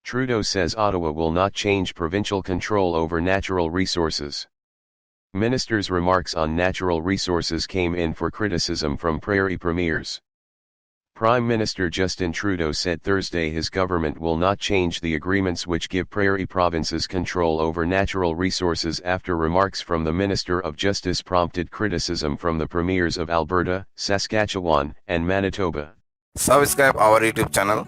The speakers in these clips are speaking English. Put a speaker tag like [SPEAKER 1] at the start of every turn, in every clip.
[SPEAKER 1] Trudeau says Ottawa will not change provincial control over natural resources. Minister's remarks on natural resources came in for criticism from Prairie premiers. Prime Minister Justin Trudeau said Thursday his government will not change the agreements which give Prairie provinces control over natural resources after remarks from the Minister of Justice prompted criticism from the premiers of Alberta, Saskatchewan, and Manitoba.
[SPEAKER 2] Subscribe our YouTube channel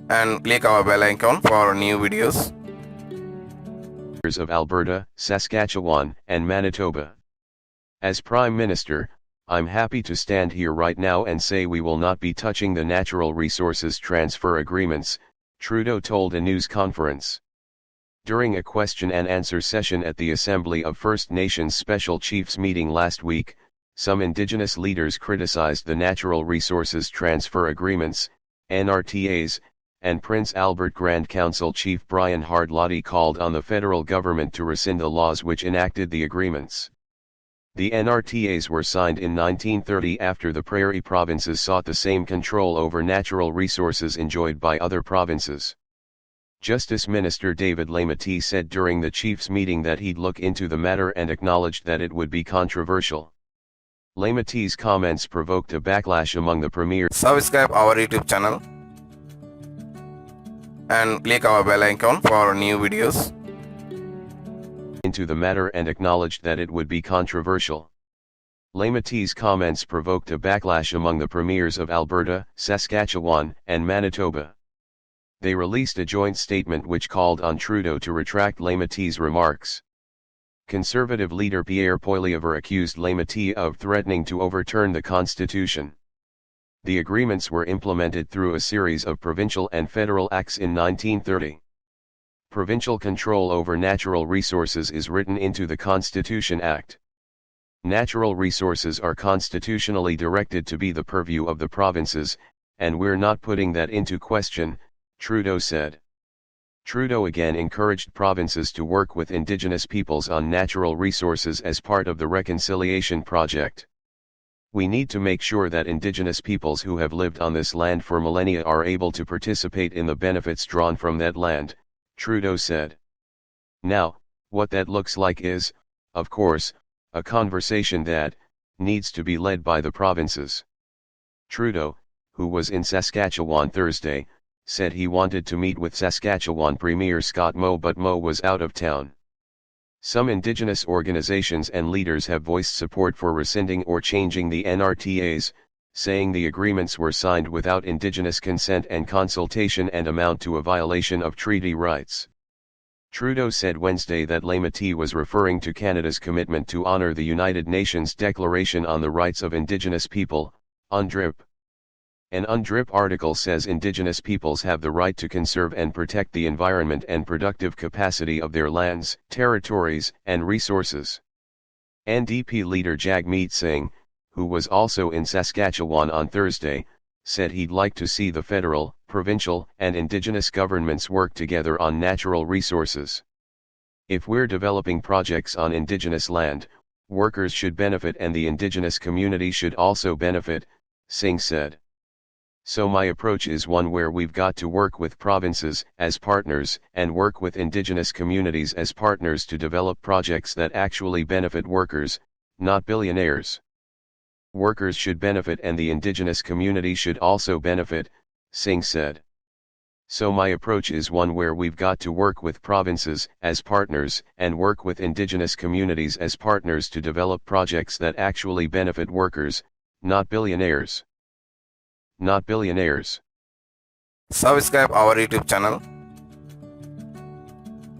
[SPEAKER 2] and click our bell icon for new videos.
[SPEAKER 1] Of Alberta, Saskatchewan, and Manitoba. As Prime Minister, I'm happy to stand here right now and say we will not be touching the natural resources transfer agreements, Trudeau told a news conference. During a question and answer session at the Assembly of First Nations Special Chiefs meeting last week, some Indigenous leaders criticized the Natural Resources Transfer Agreements, NRTAs, and Prince Albert Grand Council Chief Brian Hardlotty called on the federal government to rescind the laws which enacted the agreements. The NRTAs were signed in 1930 after the Prairie provinces sought the same control over natural resources enjoyed by other provinces. Justice Minister David Lametti said during the Chiefs meeting that he'd look into the matter and acknowledged that it would be controversial. Lametti's comments provoked a backlash among the premiers.
[SPEAKER 2] Subscribe our YouTube channel and click our bell icon for new videos.
[SPEAKER 1] Into the matter and acknowledged that it would be controversial. Lametti's comments provoked a backlash among the premiers of Alberta, Saskatchewan, and Manitoba. They released a joint statement which called on Trudeau to retract Lametti's remarks. Conservative leader Pierre Poilievre accused Lametti of threatening to overturn the Constitution. The agreements were implemented through a series of provincial and federal acts in 1930. Provincial control over natural resources is written into the Constitution Act. Natural resources are constitutionally directed to be the purview of the provinces, and we're not putting that into question, Trudeau said. Trudeau again encouraged provinces to work with Indigenous peoples on natural resources as part of the reconciliation project. We need to make sure that Indigenous peoples who have lived on this land for millennia are able to participate in the benefits drawn from that land, Trudeau said. Now, what that looks like is, of course, a conversation that needs to be led by the provinces. Trudeau, who was in Saskatchewan Thursday, said he wanted to meet with Saskatchewan Premier Scott Moe, but Moe was out of town. Some Indigenous organizations and leaders have voiced support for rescinding or changing the NRTAs, saying the agreements were signed without Indigenous consent and consultation and amount to a violation of treaty rights. Trudeau said Wednesday that Lametti was referring to Canada's commitment to honor the United Nations Declaration on the Rights of Indigenous People, UNDRIP. An UNDRIP article says Indigenous peoples have the right to conserve and protect the environment and productive capacity of their lands, territories, and resources. NDP leader Jagmeet Singh, who was also in Saskatchewan on Thursday, said he'd like to see the federal, provincial, and Indigenous governments work together on natural resources. If we're developing projects on Indigenous land, workers should benefit and the Indigenous community should also benefit, Singh said. So my approach is one where we've got to work with provinces as partners and work with Indigenous communities as partners to develop projects that actually benefit workers, not billionaires. Workers should benefit and the Indigenous community should also benefit, Singh said. So my approach is one where we've got to work with provinces as partners and work with Indigenous communities as partners to develop projects that actually benefit workers, not billionaires. Not billionaires.
[SPEAKER 2] Subscribe our YouTube channel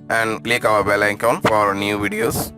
[SPEAKER 2] and click our bell icon for new videos.